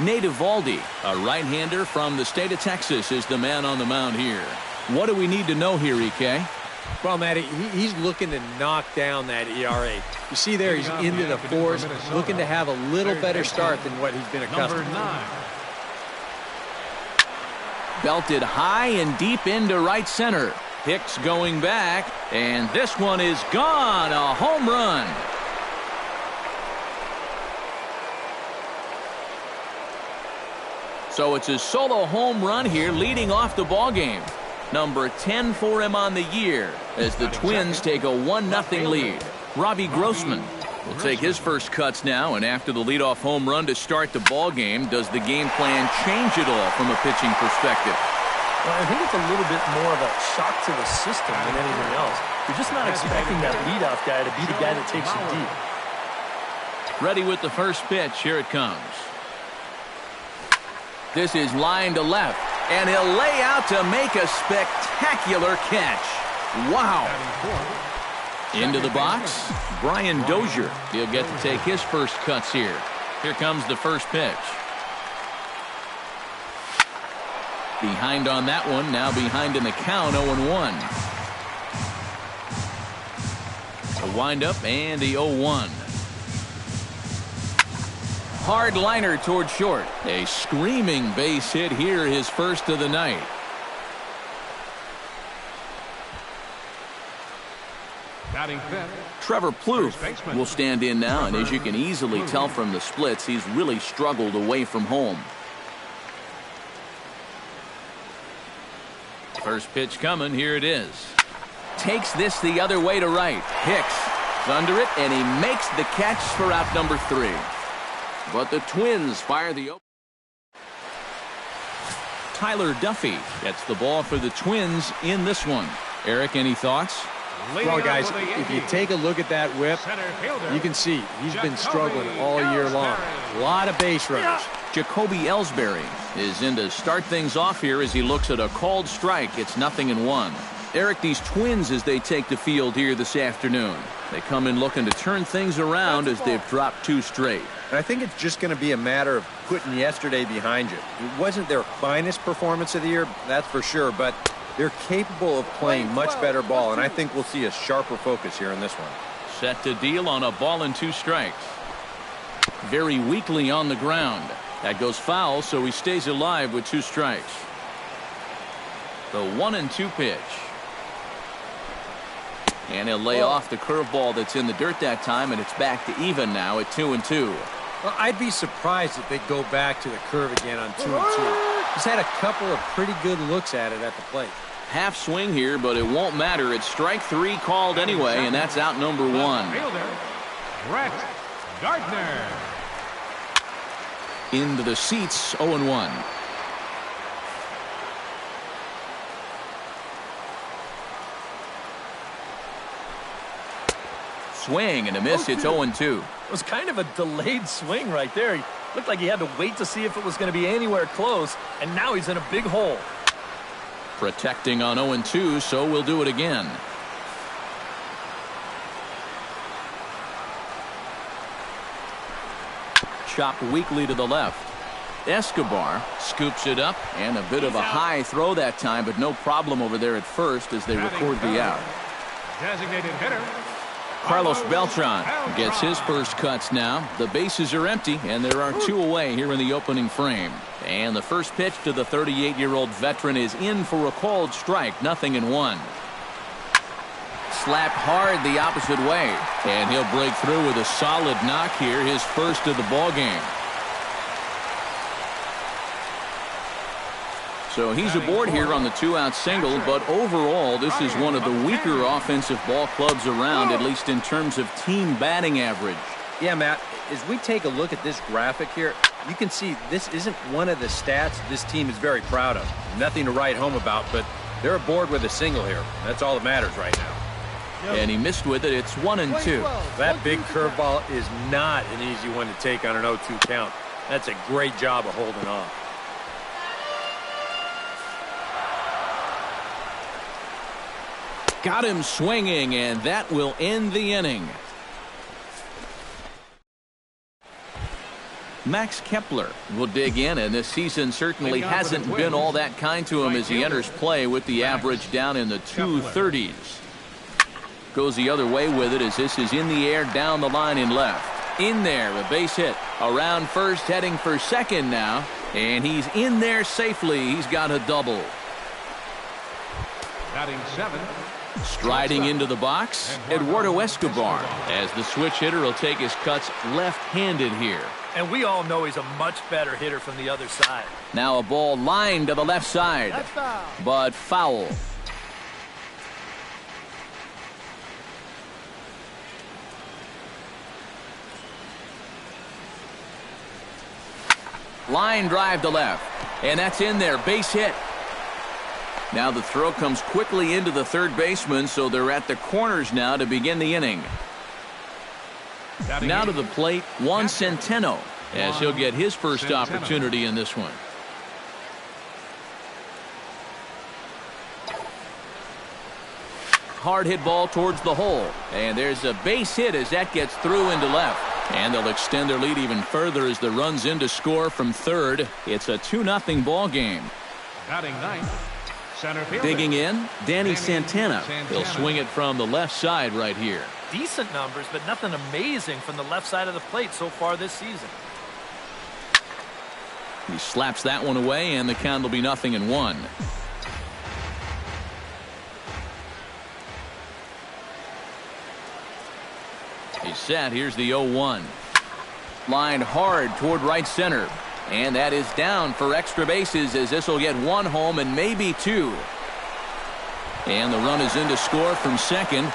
Nate Eovaldi, a right-hander from the state of Texas, is the man on the mound here. What do we need to know here, EK? Well, Matty, he's looking to knock down that ERA. You see there, he's into the fours, looking to have a little better start than what he's been accustomed to. Belted high and deep into right center. Hicks going back, and this one is gone. A home run. So it's a solo home run here, leading off the ball game. Number 10 for him on the year as the Twins take a 1-0 lead. Robbie Grossman will take his first cuts now, and after the leadoff home run to start the ball game, does the game plan change at all from a pitching perspective? Well, I think it's a little bit more of a shock to the system than anything else. You're just not expecting that leadoff guy to be the guy that takes you deep. Ready with the first pitch. Here it comes. This is line to left, and he'll lay out to make a spectacular catch. Wow. Into the box, Brian Dozier. He'll get to take his first cuts here. Here comes the first pitch. Behind on that one, now behind in the count, 0-1. A windup and the 0-1. Hard liner toward short. A screaming base hit here, his first of the night. Trevor Plouffe will stand in now, and as you can easily tell from the splits, he's really struggled away from home. First pitch coming. Here it is. Takes this the other way to right. Hicks is under it, and he makes the catch for out number 3. But the Twins fire the open. Tyler Duffy gets the ball for the Twins in this one. Eric, any thoughts? Well, guys, if you take a look at that whip, you can see he's been struggling all year long. A lot of base runners. Jacoby Ellsbury is in to start things off here as he looks at a called strike. It's 0-1. Eric, these Twins, as they take the field here this afternoon, they come in looking to turn things around as they've dropped 2 straight. And I think it's just going to be a matter of putting yesterday behind you. It wasn't their finest performance of the year, that's for sure, but they're capable of playing much better ball, and I think we'll see a sharper focus here in this one. Set to deal on a ball and 2 strikes. Very weakly on the ground. That goes foul, so he stays alive with 2 strikes. The 1-2 pitch. And he'll lay off the curveball that's in the dirt that time, and it's back to even now at 2-2. Well, I'd be surprised if they go back to the curve again on 2-2. He's had a couple of pretty good looks at it at the plate. Half swing here, but it won't matter. It's strike 3 called anyway, and that's out number 1. Brett Gardner. Into the seats, 0-1. Swing and a miss. It's 0-2. It was kind of a delayed swing right there. He looked like he had to wait to see if it was going to be anywhere close, and now he's in a big hole. Protecting on 0-2, so we'll do it again. Chopped weakly to the left. Escobar scoops it up, and a bit of a high throw that time, but no problem over there at first as they record the out. Designated hitter Carlos Beltran gets his first cuts now. The bases are empty, and there are 2 away here in the opening frame. And the first pitch to the 38-year-old veteran is in for a called strike, 0-1. Slapped hard the opposite way, and he'll break through with a solid knock here, his first of the ball game. So he's aboard here on the 2-out single, but overall this is one of the weaker offensive ball clubs around, at least in terms of team batting average. Yeah, Matt, as we take a look at this graphic here, you can see this isn't one of the stats this team is very proud of. Nothing to write home about, but they're aboard with a single here. That's all that matters right now. And he missed with it. It's 1-2. That big curveball is not an easy one to take on an 0-2 count. That's a great job of holding off. Got him swinging, and that will end the inning. Max Kepler will dig in, and this season certainly hasn't been all that kind to him as he enters play with the average down in the 230s. Goes the other way with it as this is in the air down the line in left. In there, a base hit. Around first, heading for second now, and he's in there safely. He's got a double. Batting 7. Striding into the box, Eduardo Escobar, as the switch hitter will take his cuts left-handed here. And we all know he's a much better hitter from the other side. Now a ball lined to the left side, but foul. Line drive to left, and that's in there, base hit. Now the throw comes quickly into the third baseman, so they're at the corners now to begin the inning. Now to the plate, Juan Centeno, as he'll get his first opportunity in this one. Hard hit ball towards the hole, and there's a base hit as that gets through into left. And they'll extend their lead even further as the runs in to score from third. It's a 2-0 ball game. Batting 9th. Center fielder. Digging in, Danny Santana. He'll swing it from the left side right here. Decent numbers, but nothing amazing from the left side of the plate so far this season. He slaps that one away, and the count will be 0-1. He's set. Here's the 0-1. Lined hard toward right center. And that is down for extra bases as this will get one home and maybe two. And the run is in to score from second.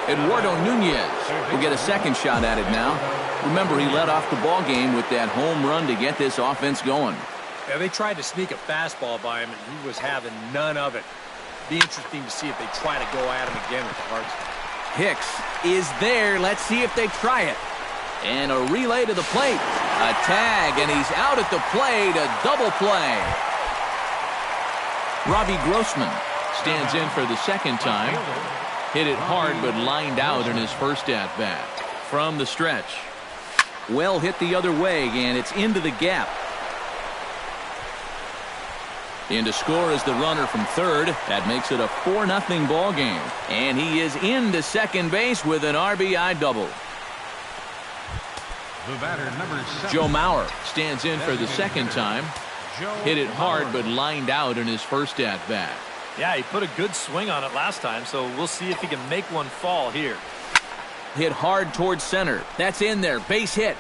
Eduardo Nunez will get a second shot at it now. Remember, he led off the ball game with that home run to get this offense going. Yeah, they tried to sneak a fastball by him, and he was having none of it. Be interesting to see if they try to go at him again with the hard stuff. Hicks is there. Let's see if they try it. And a relay to the plate. A tag, and he's out at the plate. A double play. Robbie Grossman stands in for the second time. Hit it hard, but lined out in his first at-bat. From the stretch. Well hit the other way, and it's into the gap. In to score is the runner from third. That makes it a 4-0 ball game. And he is into second base with an RBI double. The batter, number 7. Joe Mauer stands in for the second time. Hit it hard, but lined out in his first at-bat. Yeah, he put a good swing on it last time, so we'll see if he can make one fall here. Hit hard towards center. That's in there. Base hit.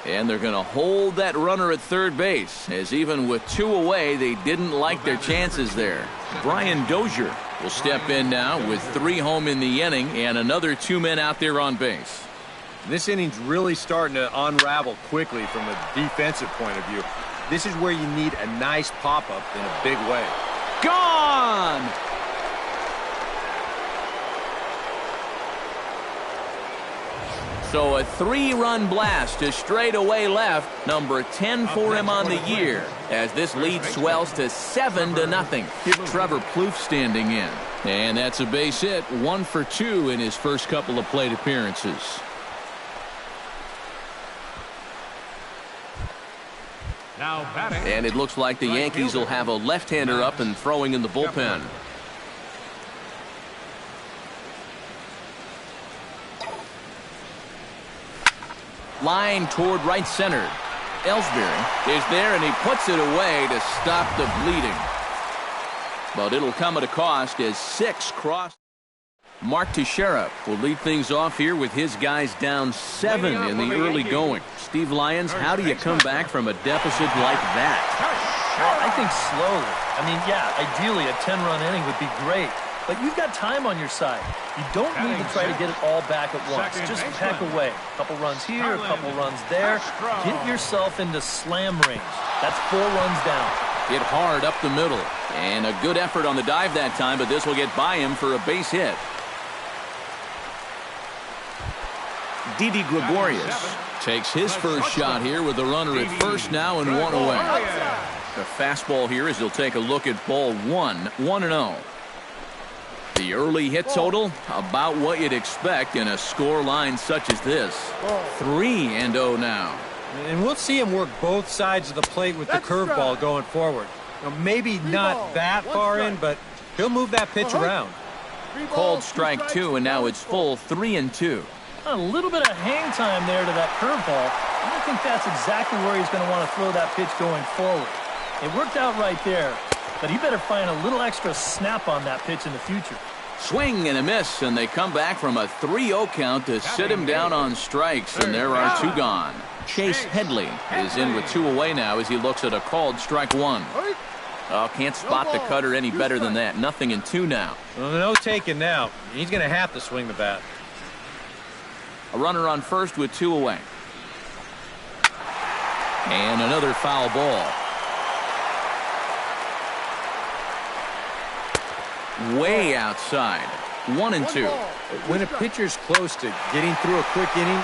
And they're going to hold that runner at third base, as even with two away, they didn't like their chances there. Brian Dozier will step in now with 3 home in the inning and another 2 men out there on base. This inning's really starting to unravel quickly from a defensive point of view. This is where you need a nice pop-up in a big way. Gone! So a 3-run blast to straightaway left, number 10 for him on the year, as this lead swells to 7-0. Trevor Plouffe standing in. And that's a base hit, 1 for 2 in his first couple of plate appearances. Now batting. And it looks like the Yankees will have a left-hander up and throwing in the bullpen. Line toward right center. Ellsbury is there, and he puts it away to stop the bleeding. But it'll come at a cost as 6 cross. Mark Teixeira will lead things off here with his guys down 7 in the early going. Steve Lyons, how do you come back from a deficit like that? Well, I think slowly. I mean, yeah, ideally a 10-run inning would be great. But you've got time on your side. You don't need to try to get it all back at once. Just peck away. A couple runs here, a couple runs there. Get yourself into slam range. That's 4 runs down. Hit hard up the middle. And a good effort on the dive that time, but this will get by him for a base hit. Didi Gregorius takes his first shot here with the runner at first now and 1 away. The fastball here as he'll take a look at ball 1, 1-0. The early hit total, about what you'd expect in a score line such as this. 3-0 now. And we'll see him work both sides of the plate with the curveball going forward. Maybe not that far in, but he'll move that pitch around. Called strike 2, and now it's full 3-2. A little bit of hang time there to that curveball. I think that's exactly where he's going to want to throw that pitch going forward. It worked out right there, but he better find a little extra snap on that pitch in the future. Swing and a miss, and they come back from a 3-0 count to sit him down on strikes, and there are 2 gone. Chase Headley is in with 2 away now as he looks at a called strike 1. Oh, can't spot the cutter any better than that. 0-2 now. Well, no taking now. He's going to have to swing the bat. A runner on first with 2 away. And another foul ball. Way outside. 1-2. When a pitcher's close to getting through a quick inning,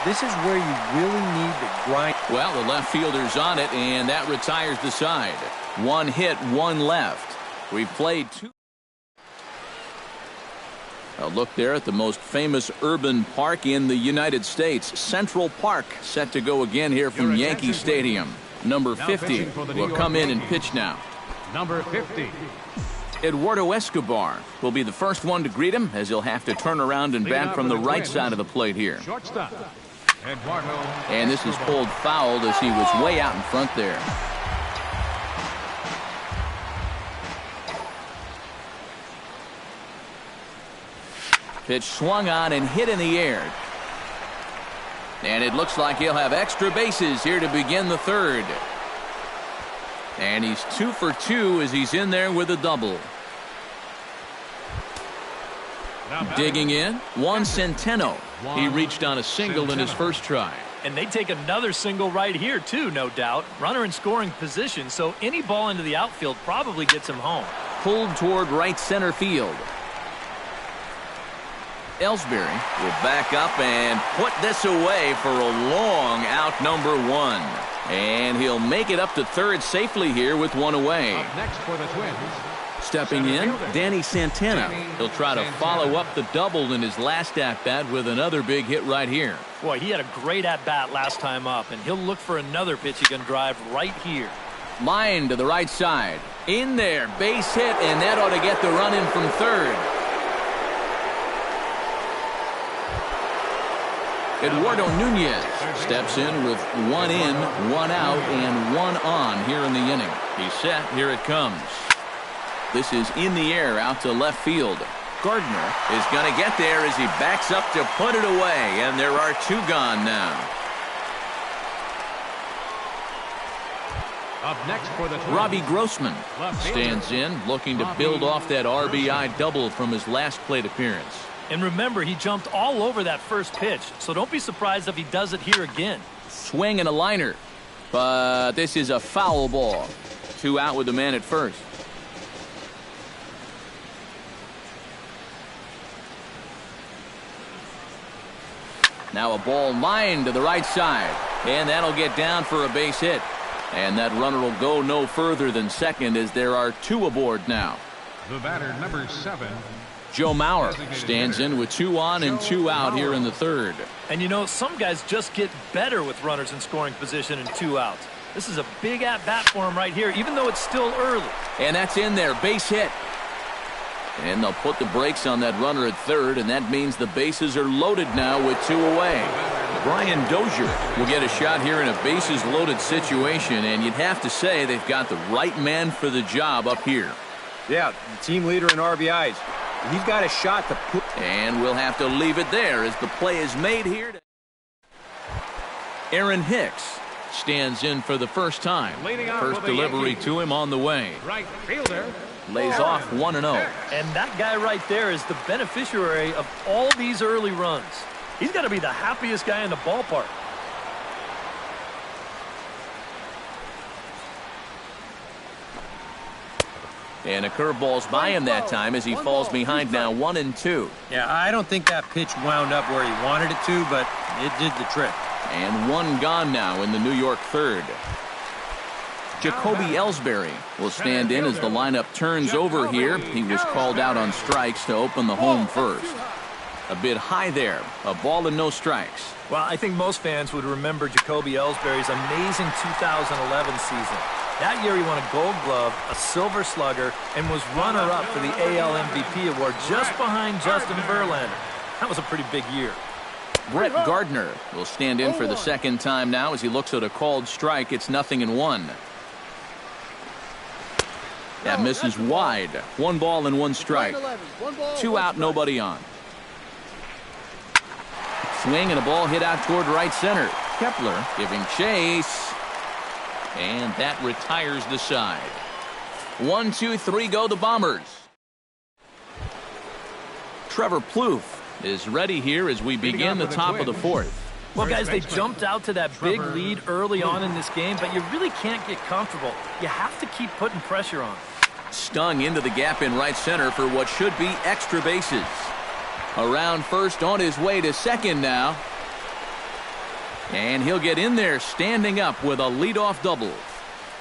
this is where you really need to grind. Well, the left fielder's on it, and that retires the side. 1 hit, 1 left. We've played 2. A look there at the most famous urban park in the United States, Central Park, set to go again here from Yankee Stadium. Number 50 will come in and pitch now. Number 50. Eduardo Escobar will be the first one to greet him, as he'll have to turn around and bat from the right side of the plate here. Shortstop, Eduardo. And this is pulled foul as he was way out in front there. Pitch swung on and hit in the air. And it looks like he'll have extra bases here to begin the third. And he's 2 for 2 as he's in there with a double. Digging in, Juan Centeno. He reached on a single in his first try. And they take another single right here, too, no doubt. Runner in scoring position, so any ball into the outfield probably gets him home. Pulled toward right center field. Ellsbury will back up and put this away for a long out, number 1. And he'll make it up to third safely here with 1 away. Up next for the Twins. Stepping in, Danny Santana. He'll try to follow up the double in his last at-bat with another big hit right here. Boy, he had a great at-bat last time up, and he'll look for another pitch he can drive right here. Line to the right side. In there, base hit, and that ought to get the run in from third. Eduardo Nunez steps in with 1 in, 1 out, and 1 on here in the inning. He's set. Here it comes. This is in the air out to left field. Gardner is going to get there as he backs up to put it away, and there are 2 gone now. Up next for the Twins. Robbie Grossman stands in, looking to build off that RBI double from his last plate appearance. And remember, he jumped all over that first pitch, so don't be surprised if he does it here again. Swing and a liner, but this is a foul ball. 2 out with the man at first. Now a ball lined to the right side, and that'll get down for a base hit. And that runner will go no further than second as there are 2 aboard now. The batter, number 7. Joe Mauer stands in with 2 on and 2 out here in the third. And you know, some guys just get better with runners in scoring position and 2 outs. This is a big at-bat for him right here, even though it's still early. And that's in there, base hit. And they'll put the brakes on that runner at third, and that means the bases are loaded now with 2 away. Brian Dozier will get a shot here in a bases-loaded situation, and you'd have to say they've got the right man for the job up here. Yeah, the team leader in RBIs. He's got a shot to put. And we'll have to leave it there as the play is made here. Aaron Hicks stands in for the first time. First delivery to him on the way. Right fielder. Lays off 1-0. And that guy right there is the beneficiary of all these early runs. He's got to be the happiest guy in the ballpark. And a curveball's by him that time as he falls behind now 1-2. Yeah, I don't think that pitch wound up where he wanted it to, but it did the trick. And 1 gone now in the New York third. Jacoby Ellsbury will stand in as the lineup turns over here. He was called out on strikes to open the home first. A bit high there. A ball and no strikes. Well, I think most fans would remember Jacoby Ellsbury's amazing 2011 season. That year he won a Gold Glove, a Silver Slugger, and was runner-up for the AL MVP award just behind Justin Verlander. That was a pretty big year. Brett Gardner will stand in for the second time now as he looks at a called strike. It's 0-1. That misses wide. 1 ball and 1 strike. 2 out, nobody on. Swing and a ball hit out toward right center. Kepler giving chase. And that retires the side. 1, 2, 3 go the Bombers. Trevor Plouffe is ready here as we begin the top of the 4th. Well, guys, they jumped out to that big lead early on in this game, but you really can't get comfortable. You have to keep putting pressure on. Stung into the gap in right center for what should be extra bases. Around first, on his way to second now. And he'll get in there standing up with a leadoff double.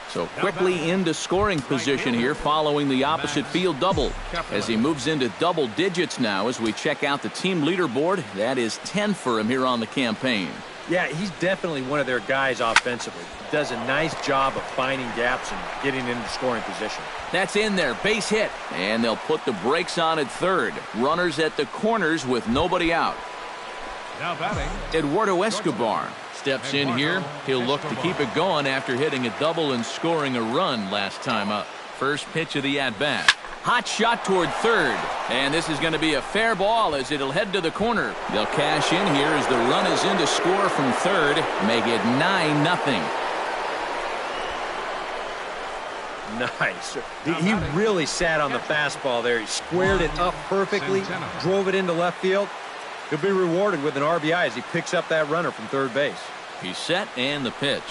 So quickly into scoring position here following the opposite field double. As he moves into double digits now as we check out the team leaderboard. That is 10 for him here on the campaign. Yeah, he's definitely one of their guys offensively. Does a nice job of finding gaps and getting into scoring position. That's in there, base hit. And they'll put the brakes on at third. Runners at the corners with nobody out. Now batting, Eduardo Escobar steps in here. He'll look to keep it going after hitting a double and scoring a run last time up. First pitch of the at-bat. Hot shot toward third. And this is going to be a fair ball as it'll head to the corner. They'll cash in here as the run is in to score from third. Make it 9-0. Nice. He really sat on the fastball there. He squared it up perfectly, drove it into left field. He'll be rewarded with an RBI as he picks up that runner from third base. He's set and the pitch.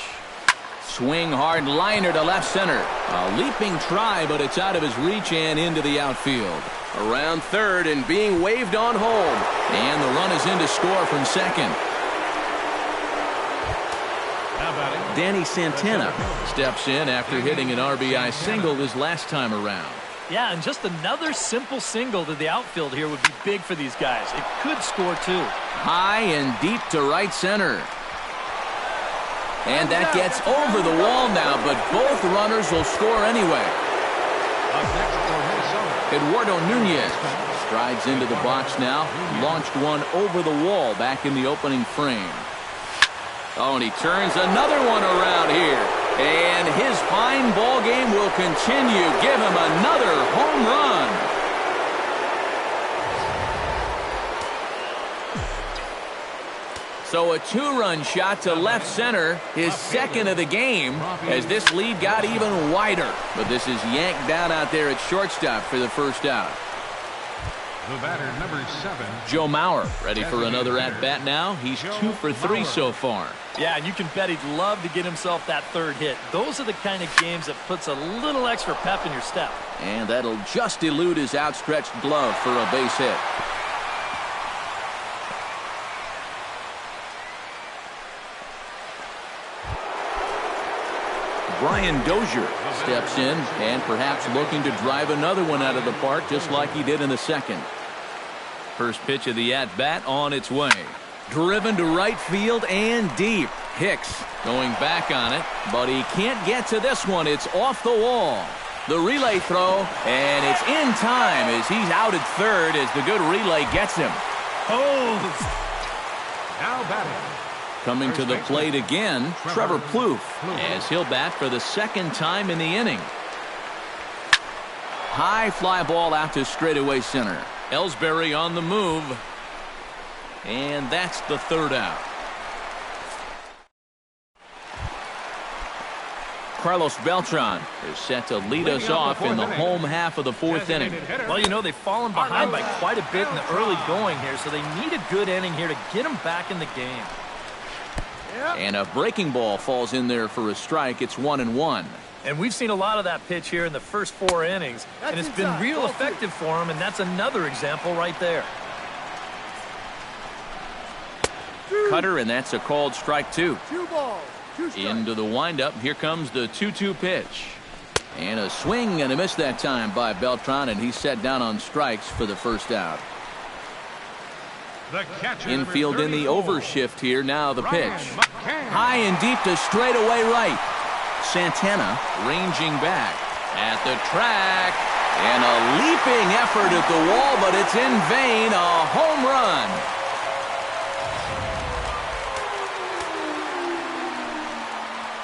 Swing hard liner to left center. A leaping try, but it's out of his reach and into the outfield. Around third and being waved on home. And the run is in to score from second. now batting, Danny Santana steps in after hitting an RBI single his last time around. Yeah, and just another simple single to the outfield here would be big for these guys. It could score too. High and deep to right center. And that gets over the wall now, but both runners will score anyway. up next for Minnesota, Eduardo Nunez strides into the box now. Launched one over the wall back in the opening frame. Oh, and he turns another one around here. And his fine ball game will continue. Give him another home run. So a 2-run shot to left center, his second of the game, as this lead got even wider. But this is yanked down out there at shortstop for the first out. the batter, number 7. Joe Mauer ready for another at-bat now. He's 2 for 3 so far. Yeah, and you can bet he'd love to get himself that third hit. Those are the kind of games that puts a little extra pep in your step. And that'll just elude his outstretched glove for a base hit. Brian Dozier steps in and perhaps looking to drive another one out of the park just like he did in the second. First pitch of the at-bat on its way. Driven to right field and deep. Hicks going back on it, but he can't get to this one. It's off the wall. The relay throw, and it's in time as he's out at third as the good relay gets him. Posed. Now batting, Coming to the plate again, Trevor Plouffe, as he'll bat for the second time in the inning. High fly ball out to straightaway center. Ellsbury on the move. And that's the third out. Carlos Beltran is set to lead us off in the home half of the fourth inning. Well, you know, they've fallen behind by quite a bit in the early going here, so they need a good inning here to get them back in the game. And a breaking ball falls in there for a strike. It's 1-1. And we've seen a lot of that pitch here in the first 4 innings, and it's been real effective for him, and that's another example right there. Cutter, and that's a called strike 2. Into the windup. Here comes the 2-2 pitch. And a swing and a miss that time by Beltran, and he's set down on strikes for the first out. Infield in the overshift here. Now the pitch. High and deep to straightaway right. Santana ranging back at the track. And a leaping effort at the wall, but it's in vain. A home run.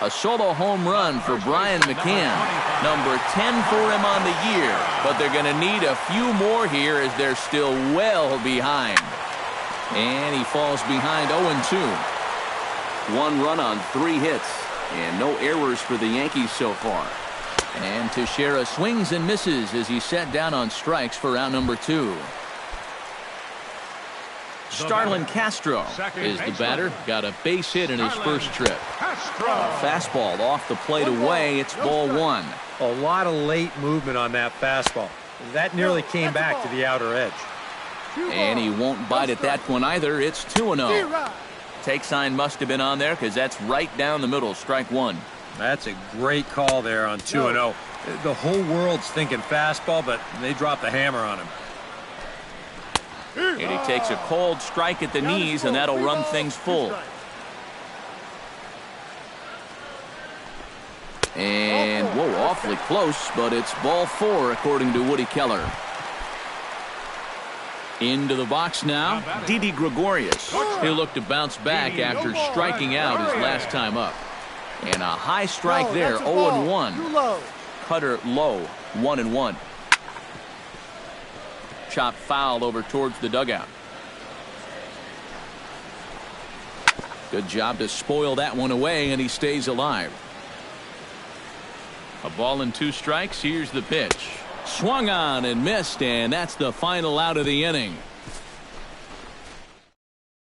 A solo home run for Brian McCann. Number 10 for him on the year. But they're going to need a few more here as they're still well behind. And he falls behind 0-2. 1 run on 3 hits. And no errors for the Yankees so far. And Teixeira swings and misses as he's set down on strikes for out number 2. Starlin Castro is the batter. Got a base hit in his first trip. A fastball off the plate away. It's ball 1. A lot of late movement on that fastball. That nearly came back to the outer edge. And he won't bite at that one either. It's 2-0. Take sign must have been on there because that's right down the middle. Strike 1. That's a great call there on 2-0. The whole world's thinking fastball, but they dropped the hammer on him. And he takes a cold strike at the knees, and that'll run things full. And, whoa, awfully close, but it's ball 4 according to Woody Keller. Into the box now, Didi Gregorius. He'll look to bounce back after striking out his last time up. And a high strike there, 0-1. Cutter low, 1-1. Chop foul over towards the dugout. Good job to spoil that one away, and he stays alive. A ball and 2 strikes. Here's the pitch. Swung on and missed, and that's the final out of the inning.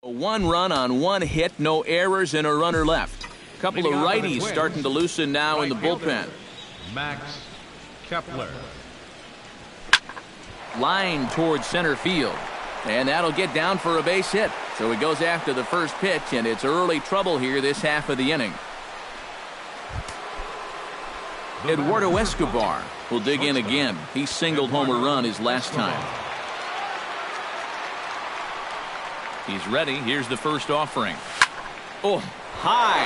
1 run on 1 hit, no errors, and a runner left. A couple of righties starting to loosen now in the bullpen. Max Kepler. Line towards center field. And that'll get down for a base hit. So he goes after the first pitch, and it's early trouble here this half of the inning. Eduardo Escobar will dig in again. He singled home a run his last time. He's ready. Here's the first offering. Oh, high,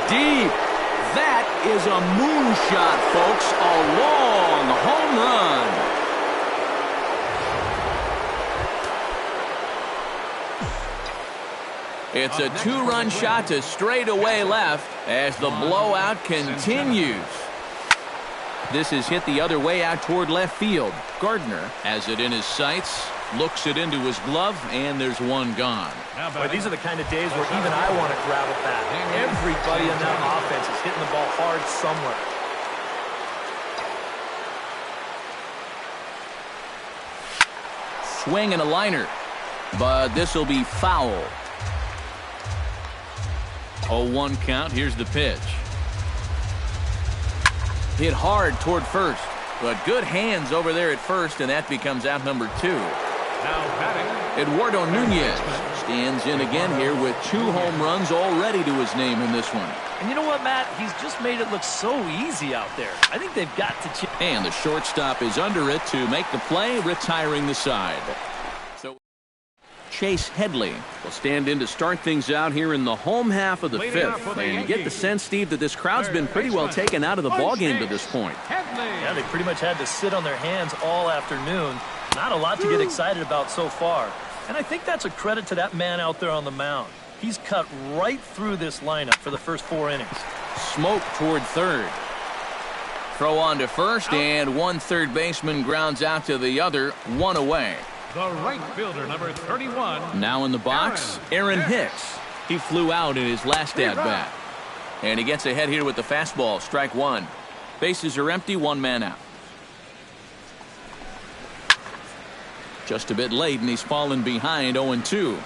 deep. That is a moonshot, folks. A long home run. It's a 2-run shot to straightaway left as the blowout continues. This is hit the other way out toward left field. Gardner has it in his sights, looks it into his glove, and there's one gone. Boy, these are the kind of days where even I want to grab a bat. Everybody in that offense is hitting the ball hard somewhere. Swing and a liner, but this will be foul. 0-1 count. Here's the pitch. Hit hard toward first, but good hands over there at first, and that becomes out number 2. Now batting, Eduardo Nunez stands in again here with 2 home runs already to his name in this one. And you know what, Matt? He's just made it look so easy out there. I think they've got to... And the shortstop is under it to make the play, retiring the side. So Chase Headley will stand in to start things out here in the home half of the 5th. And you get the sense, Steve, that this crowd's been pretty well taken out of the ballgame to this point. Yeah, they pretty much had to sit on their hands all afternoon. Not a lot to get excited about so far. And I think that's a credit to that man out there on the mound. He's cut right through this lineup for the first 4 innings. Smoke toward third. Throw on to first, and one third baseman grounds out to the other, 1 away. the right fielder, number 31. Now in the box, Aaron Hicks. He flew out in his last at-bat. And he gets ahead here with the fastball, strike 1. Bases are empty, 1 man out. Just a bit late, and he's fallen behind 0-2.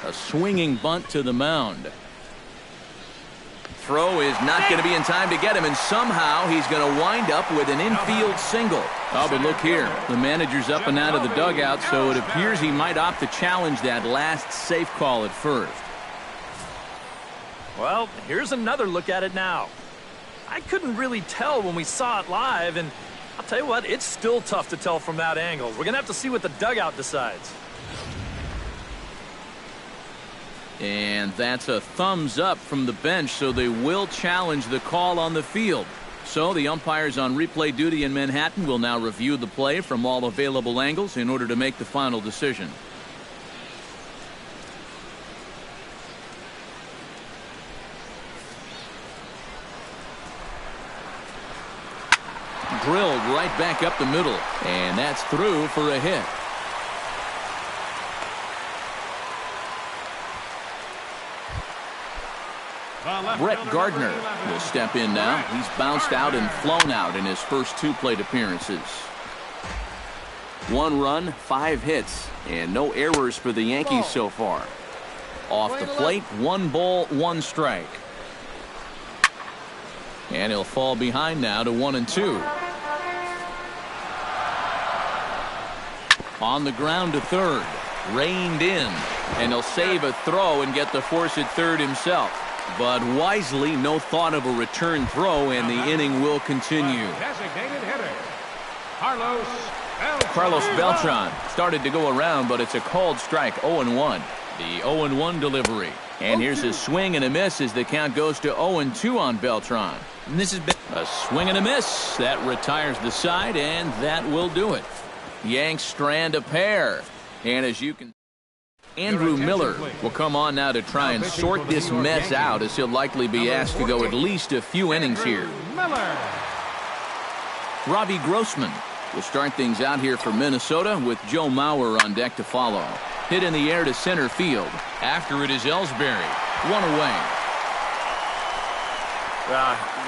A swinging bunt to the mound. throw is not going to be in time to get him, and somehow he's going to wind up with an infield single. Oh, but look here. The manager's up and out of the dugout, so it appears he might opt to challenge that last safe call at first. Well, here's another look at it now. I couldn't really tell when we saw it live, and I'll tell you what, it's still tough to tell from that angle. We're going to have to see what the dugout decides. And that's a thumbs up from the bench, so they will challenge the call on the field. So the umpires on replay duty in Manhattan will now review the play from all available angles in order to make the final decision. Drilled right back up the middle, and that's through for a hit. Brett Gardner will step in now. He's bounced out and flown out in his first 2 plate appearances. 1 run, 5 hits, and no errors for the Yankees so far. Off the plate, 1 ball, 1 strike. And he'll fall behind now to 1-2. On the ground to third, reined in, and he'll save a throw and get the force at third himself. But wisely, no thought of a return throw, and the inning will continue. Designated hitter, Carlos Beltran started to go around, but it's a called strike, 0-1. The 0-1 delivery. And here's a swing and a miss as the count goes to 0-2 on Beltran. And this has been a swing and a miss. That retires the side, and that will do it. Yanks strand a pair. And as you can, Andrew Miller will come on now to try and sort this mess out, as he'll likely be asked to go at least a few innings here. Robbie Grossman will start things out here for Minnesota, with Joe Mauer on deck to follow. Hit in the air to center field. After it is Ellsbury. 1 away.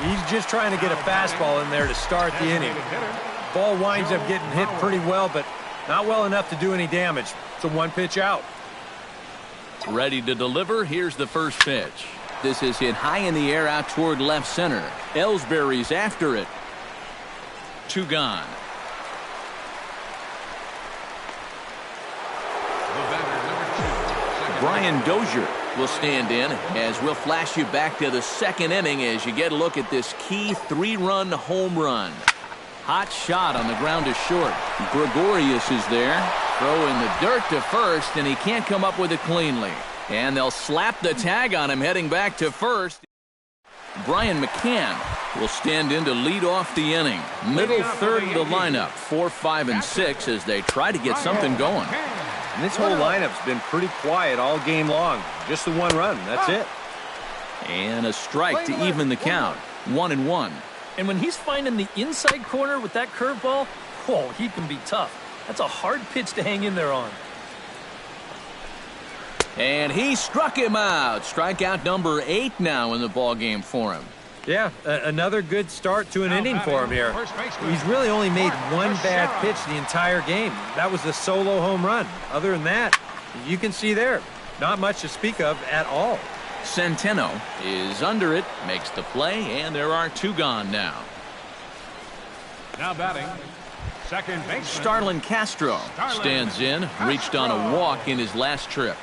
He's just trying to get a fastball in there to start the inning. Ball winds up getting hit pretty well, but not well enough to do any damage. It's a 1-pitch out. Ready to deliver. Here's the first pitch. This is hit high in the air out toward left center. Ellsbury's after it. 2 gone. Brian Dozier will stand in, as we'll flash you back to the 2nd inning as you get a look at this key 3-run home run. Hot shot on the ground to short. Gregorius is there. Throw in the dirt to first, and he can't come up with it cleanly. And they'll slap the tag on him heading back to first. Brian McCann will stand in to lead off the inning. Middle third of the lineup, 4, 5, and 6, as they try to get something going. And this whole lineup's been pretty quiet all game long. Just the 1 run. That's it. And a strike to even the count. 1-1. And when he's finding the inside corner with that curveball, oh, he can be tough. That's a hard pitch to hang in there on. And he struck him out. Strikeout number 8 now in the ballgame for him. Yeah, another good start to an inning for him here. He's really only made 1 bad pitch the entire game. That was a solo home run. Other than that, you can see there, not much to speak of at all. Centeno is under it, makes the play, and there are 2 gone now. Now batting, second baseman Starlin Castro stands in, reached on a walk in his last trip.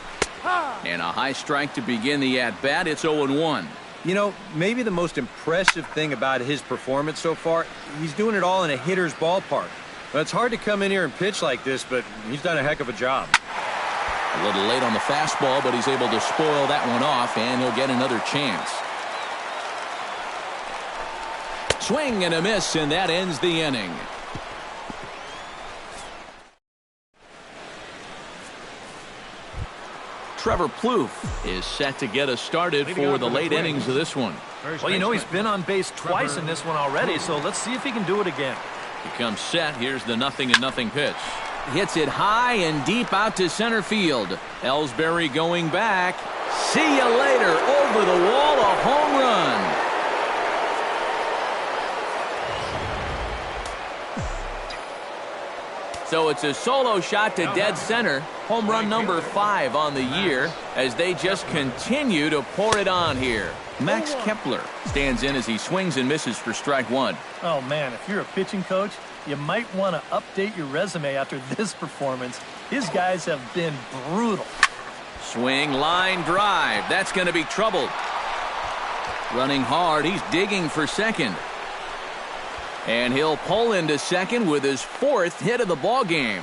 And a high strike to begin the at-bat. It's 0-1. You know, maybe the most impressive thing about his performance so far, he's doing it all in a hitter's ballpark. Well, it's hard to come in here and pitch like this, but he's done a heck of a job. A little late on the fastball, but he's able to spoil that one off, and he'll get another chance. Swing and a miss, and that ends the inning. Trevor Plouffe is set to get us started for the late innings of this one. Well, you know, he's been on base twice in this one already, so let's see if he can do it again. He comes set. Here's the 0-0 pitch. Hits it high and deep out to center field. Ellsbury going back. See you later. Over the wall, a home run. So it's a solo shot to dead center. Home run number 5 on the year as they just continue to pour it on here. Max Kepler stands in as he swings and misses for strike 1. Oh, man, if you're a pitching coach, you might want to update your resume after this performance. His guys have been brutal. Swing, line drive. That's going to be troubled. Running hard. He's digging for second. And he'll pull into second with his 4th hit of the ball game.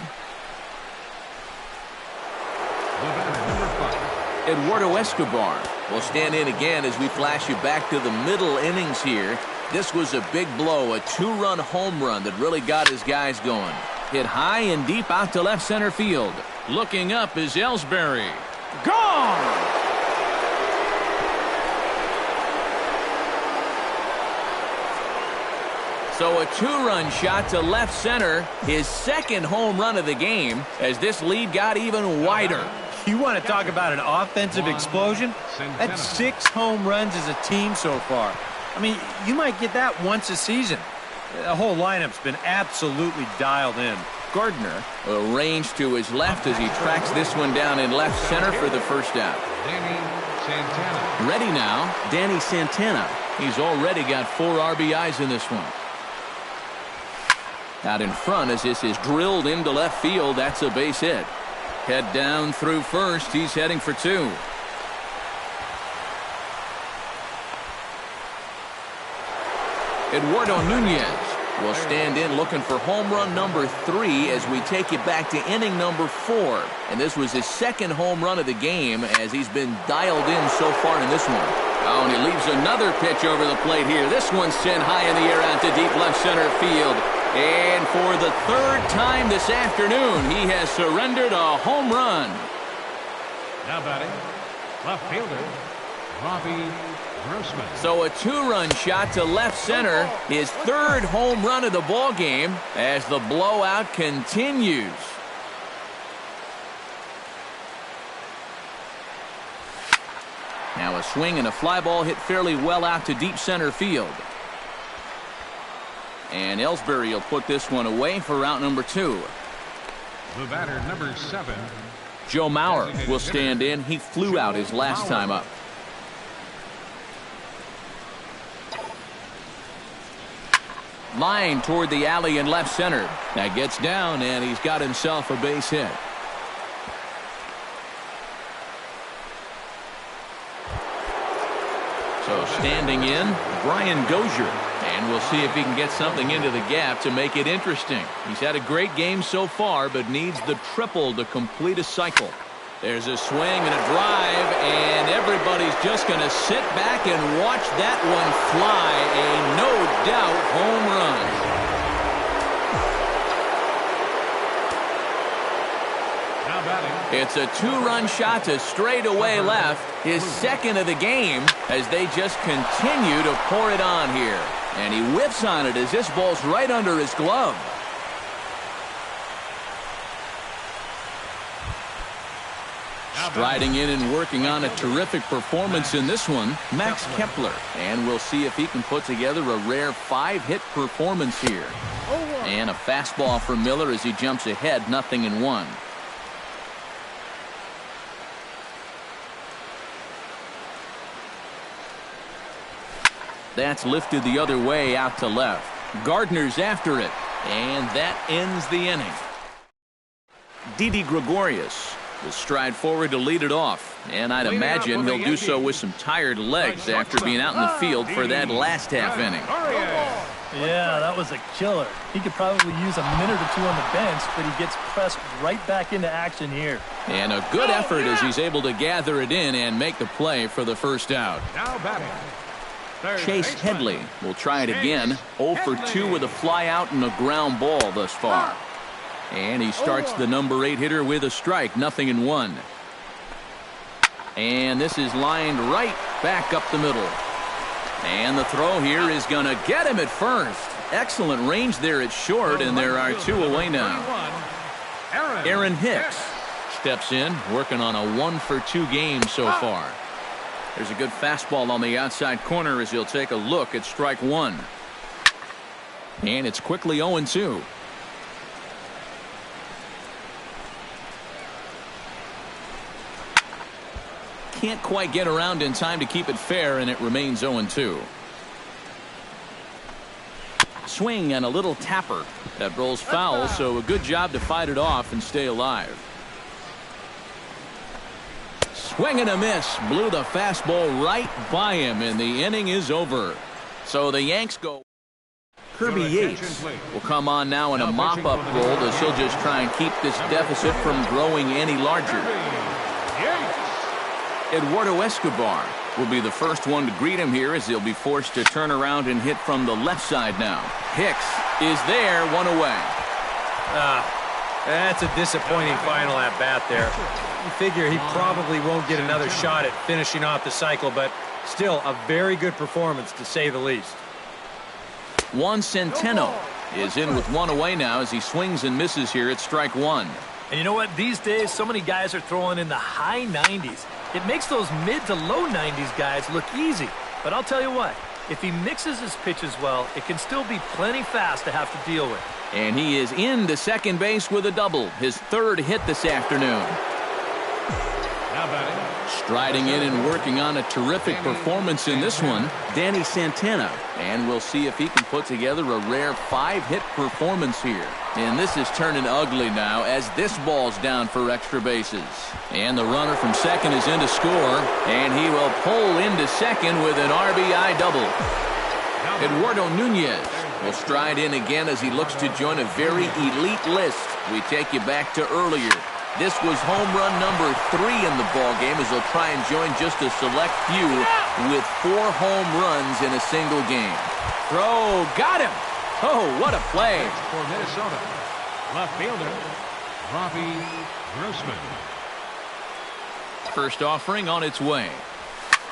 Eduardo Escobar will stand in again as we flash you back to the middle innings here. This was a big blow, a 2-run home run that really got his guys going. Hit high and deep out to left center field. Looking up is Ellsbury. Gone! So a 2-run shot to left center, his 2nd home run of the game as this lead got even wider. You want to talk about an offensive explosion? That's 6 home runs as a team so far. I mean, you might get that once a season. The whole lineup's been absolutely dialed in. Gardner arranged to his left as he tracks this one down in left center for the first out. Danny Santana. Ready now, Danny Santana. He's already got 4 RBIs in this one. Out in front as this is drilled into left field. That's a base hit. Head down through first. He's heading for 2. Eduardo Nunez will stand in looking for home run number 3 as we take it back to inning number 4. And this was his 2nd home run of the game as he's been dialed in so far in this one. Oh, and he leaves another pitch over the plate here. This one's sent high in the air out to deep left center field. And for the 3rd time this afternoon, he has surrendered a home run. Now batting, left fielder, Robbie Grossman. So a 2-run shot to left center, his 3rd home run of the ball game as the blowout continues. Now a swing and a fly ball hit fairly well out to deep center field. And Ellsbury will put this one away for route number 2. The batter, number 7. Joe Mauer will stand in. He flew out his last time up. Line toward the alley in left center. That gets down, and he's got himself a base hit. So standing in, Brian Dozier. And we'll see if he can get something into the gap to make it interesting. He's had a great game so far, but needs the triple to complete a cycle. There's a swing and a drive, and everybody's just going to sit back and watch that one fly. A no-doubt home run. Now batting. It's a 2-run shot to straightaway left, his 2nd of the game, as they just continue to pour it on here. And he whiffs on it as this ball's right under his glove. Striding in and working on a terrific performance in this one, Max Kepler. And we'll see if he can put together a rare 5-hit performance here. And a fastball for Miller as he jumps ahead, 0-1. That's lifted the other way out to left. Gardner's after it, and that ends the inning. Didi Gregorius will stride forward to lead it off, and I'd imagine he'll do so with some tired legs after being out in the field for that last half inning. Yeah, that was a killer. He could probably use a minute or 2 on the bench, but he gets pressed right back into action here. And a good effort as he's able to gather it in and make the play for the first out. Now batting. Chase Headley will try it again. 0 for 2 with a fly out and a ground ball thus far. And he starts the number 8 hitter with a strike, 0-1. And this is lined right back up the middle. And the throw here is going to get him at first. Excellent range there at short, and there are 2 away now. Aaron Hicks steps in, working on a 1 for 2 game so far. There's a good fastball on the outside corner as he'll take a look at strike 1. And it's quickly 0-2. can't quite get around in time to keep it fair, and it remains 0-2. Swing and a little tapper. That rolls foul, so a good job to fight it off and stay alive. Swing and a miss. Blew the fastball right by him, and the inning is over. So the Yanks go. Kirby Yates will come on now in a mop-up role as he'll just try and keep this deficit from growing any larger. Eduardo Escobar will be the first one to greet him here as he'll be forced to turn around and hit from the left side now. Hicks is there, one away. That's a disappointing final at bat there. You figure he probably won't get another shot at finishing off the cycle, but still a very good performance to say the least. Juan Centeno is in with one away now as he swings and misses here at strike one. And you know what? These days, so many guys are throwing in the high 90s. It makes those mid to low 90s guys look easy. But I'll tell you what, if he mixes his pitches well, it can still be plenty fast to have to deal with. And he is into second base with a double, his third hit this afternoon. Now batting. Striding in and working on a terrific performance in this one, Danny Santana. And we'll see if he can put together a rare 5-hit performance here. And this is turning ugly now as this ball's down for extra bases. And the runner from second is in to score, and he will pull into second with an RBI double. Eduardo Nunez will stride in again as he looks to join a very elite list. We take you back to earlier. This was home run number 3 in the ballgame as he'll try and join just a select few with 4 home runs in a single game. Throw, got him. Oh, what a play. For Minnesota, left fielder, Robbie Grossman. First offering on its way.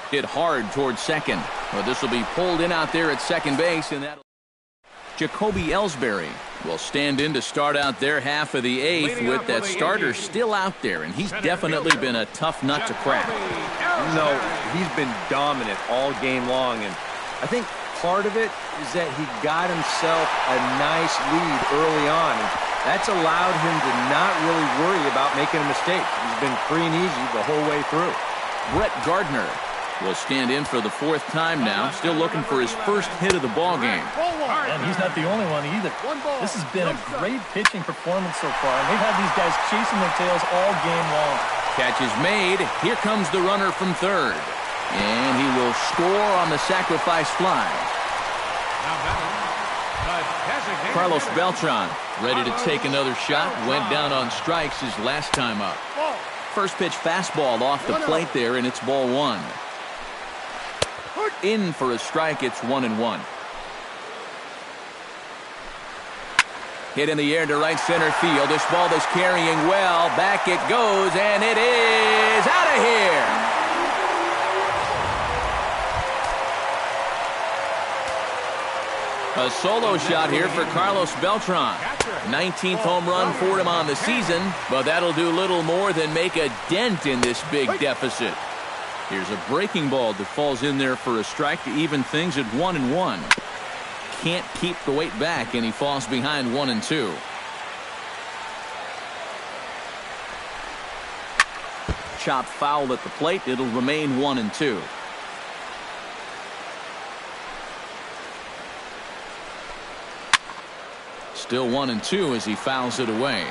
Hit hard towards second. Well, this will be pulled in out there at second base, and that'll. Jacoby Ellsbury will stand in to start out their half of the 8th with that starter still out there, and he's definitely been a tough nut to crack. No, he's been dominant all game long, and I think part of it is that he got himself a nice lead early on, and that's allowed him to not really worry about making a mistake. He's been free and easy the whole way through. Brett Gardner will stand in for the 4th time now, still looking for his first hit of the ballgame. And he's not the only one either. This has been a great pitching performance so far, and they've had these guys chasing their tails all game long. Catch is made. Here comes the runner from third. And he will score on the sacrifice fly. Carlos Beltran ready to take another shot. Went down on strikes his last time up. First pitch fastball off the plate there, and it's ball 1. In for a strike, it's 1-1. Hit in the air to right center field. This ball is carrying well. Back it goes, and it is out of here. A solo shot here for Carlos Beltran. 19th home run for him on the season, but that'll do little more than make a dent in this big deficit. Here's a breaking ball that falls in there for a strike to even things at 1-1. Can't keep the weight back, and he falls behind 1-2. Chop foul at the plate. It'll remain 1-2. Still 1-2 as he fouls it away.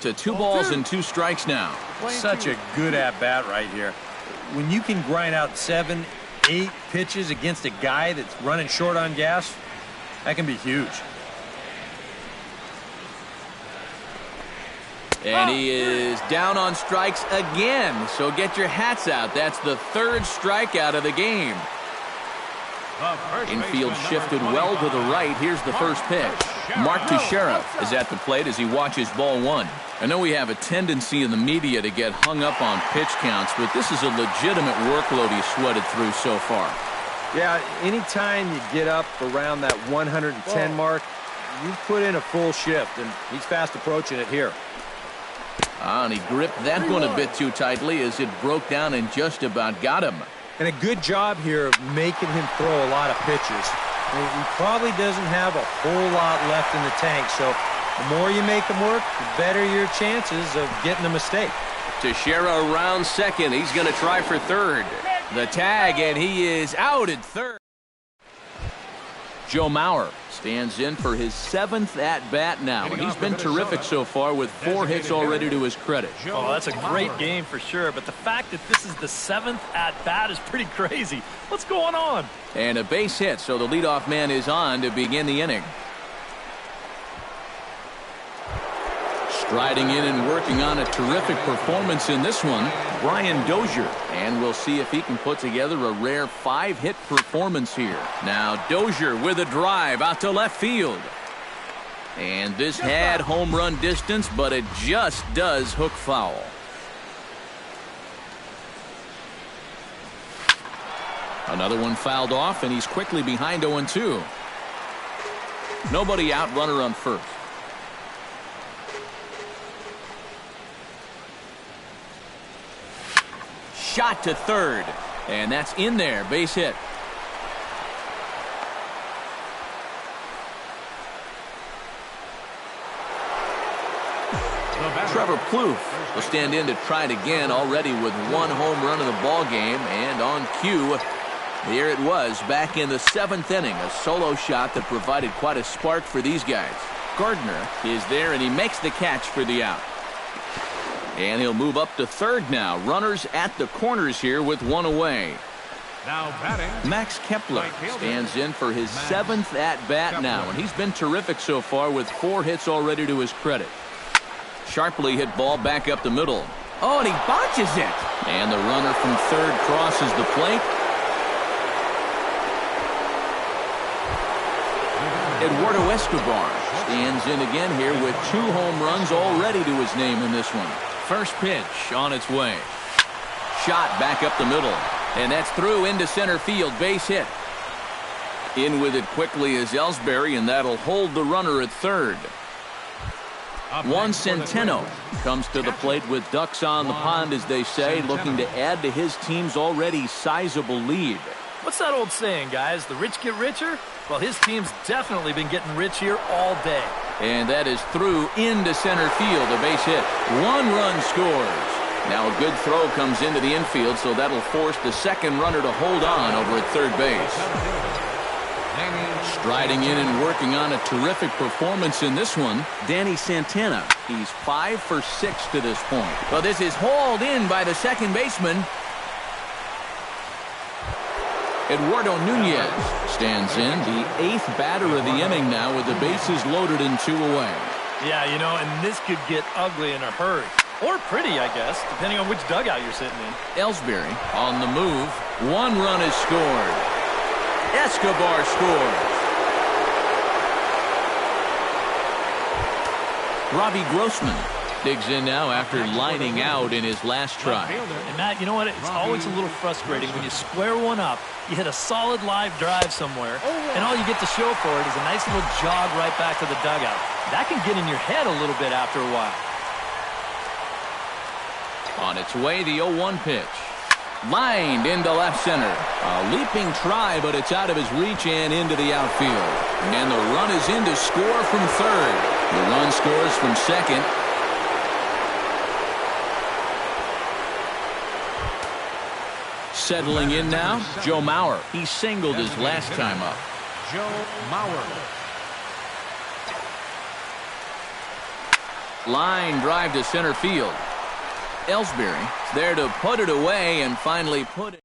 To 2 balls and 2 strikes now. Such a good at-bat right here. When you can grind out 7, 8 pitches against a guy that's running short on gas, that can be huge. And he is down on strikes again. So get your hats out. That's the 3rd strikeout of the game. Infield shifted well to the right. Here's the first pitch. Mark Teixeira is at the plate as he watches ball 1. I know we have a tendency in the media to get hung up on pitch counts, but this is a legitimate workload he's sweated through so far. Yeah, anytime you get up around that 110 mark, you put in a full shift, and he's fast approaching it here. And he gripped that one a bit too tightly as it broke down and just about got him. And a good job here of making him throw a lot of pitches. He probably doesn't have a whole lot left in the tank, so The more you make them work, the better your chances of getting a mistake. Teixeira around second. He's going to try for third. The tag, and he is out at third. Joe Mauer stands in for his 7th at-bat now, and he's been terrific so far with 4 hits already to his credit. Oh, that's a great game for sure, but the fact that this is the 7th at-bat is pretty crazy. What's going on? And a base hit, so the leadoff man is on to begin the inning. Striding in and working on a terrific performance in this one, Brian Dozier. And we'll see if he can put together a rare 5-hit performance here. Now Dozier with a drive out to left field. And this had home run distance, but it just does hook foul. Another one fouled off, and he's quickly behind 0-2. Nobody out, runner on first. Shot to third, and that's in there. Base hit. Trevor Plouffe will stand in to try it again, already with 1 home run in the ball game, and on cue, here it was back in the 7th inning, a solo shot that provided quite a spark for these guys. Gardner is there, and he makes the catch for the out. And he'll move up to third now. Runners at the corners here with 1 away. Now batting, Max Kepler stands in for his 7th at-bat now, and he's been terrific so far with 4 hits already to his credit. Sharply hit ball back up the middle. Oh, and he botches it. And the runner from third crosses the plate. Eduardo Escobar stands in again here with 2 home runs already to his name in this one. First pitch on its way. Shot back up the middle. And that's through into center field. Base hit. In with it quickly is Ellsbury, and that'll hold the runner at third. Juan Centeno comes to the plate with ducks on the pond, as they say, looking to add to his team's already sizable lead. What's that old saying, guys? The rich get richer? Well, his team's definitely been getting rich here all day. And that is through into center field. A base hit. 1 run scores. Now a good throw comes into the infield, so that'll force the second runner to hold on over at third base. Striding in and working on a terrific performance in this one, Danny Santana. He's 5 for 6 to this point. But this is hauled in by the second baseman. Eduardo Nunez stands in, the 8th batter of the inning now with the bases loaded and 2 away. Yeah, you know, and this could get ugly in a hurry. Or pretty, I guess, depending on which dugout you're sitting in. Ellsbury on the move. 1 run is scored. Escobar scores. Robbie Grossman digs in now after lining out in his last try. And Matt, you know what? It's always a little frustrating when you square one up, you hit a solid live drive somewhere, and all you get to show for it is a nice little jog right back to the dugout. That can get in your head a little bit after a while. On its way, the 0-1 pitch. Lined into left center. A leaping try, but it's out of his reach and into the outfield. And the run is in to score from third. The run scores from second. Settling in now, Joe Mauer. He singled his last time up. Joe Mauer. Line drive to center field. Ellsbury there to put it away and finally put it.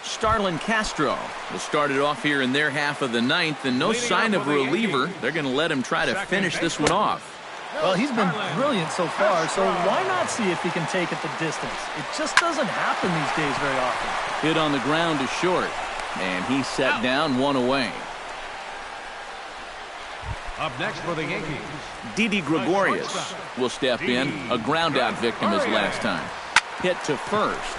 Starlin Castro will start it off here in their half of the 9th, and no sign of a reliever. They're going to let him try to finish this one off. Well, he's been brilliant so far, so why not see if he can take it the distance? It just doesn't happen these days very often. Hit on the ground to short, and he's set down, 1 away. Up next for the Yankees, Didi Gregorius will step in, a ground-out victim his last time. Hit to first.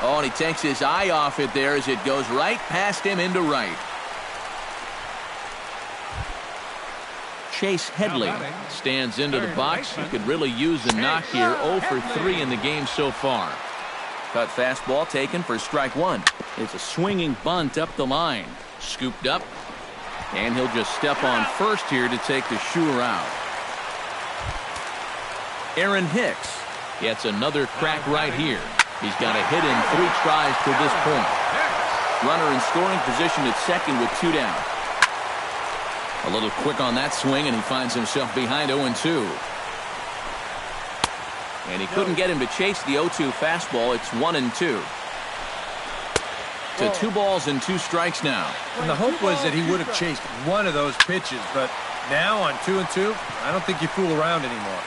Oh, and he takes his eye off it there as it goes right past him into right. Chase Headley stands into the box. He could really use a knock here. 0 for 3 in the game so far. Cut fastball taken for strike 1. It's a swinging bunt up the line. Scooped up. And he'll just step on first here to take the Shure out. Aaron Hicks gets another crack right here. He's got a hit in 3 tries to this point. Runner in scoring position at second with 2 down. A little quick on that swing, and he finds himself behind 0-2. And he couldn't get him to chase the 0-2 fastball. It's 1-2. To 2 balls and 2 strikes now. And the hope was that he would have chased one of those pitches, but now on 2-2, I don't think you fool around anymore.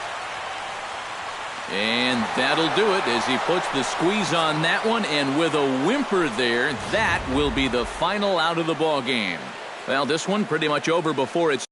And that'll do it as he puts the squeeze on that one, and with a whimper there, that will be the final out of the ball game. Well, this one pretty much over before it's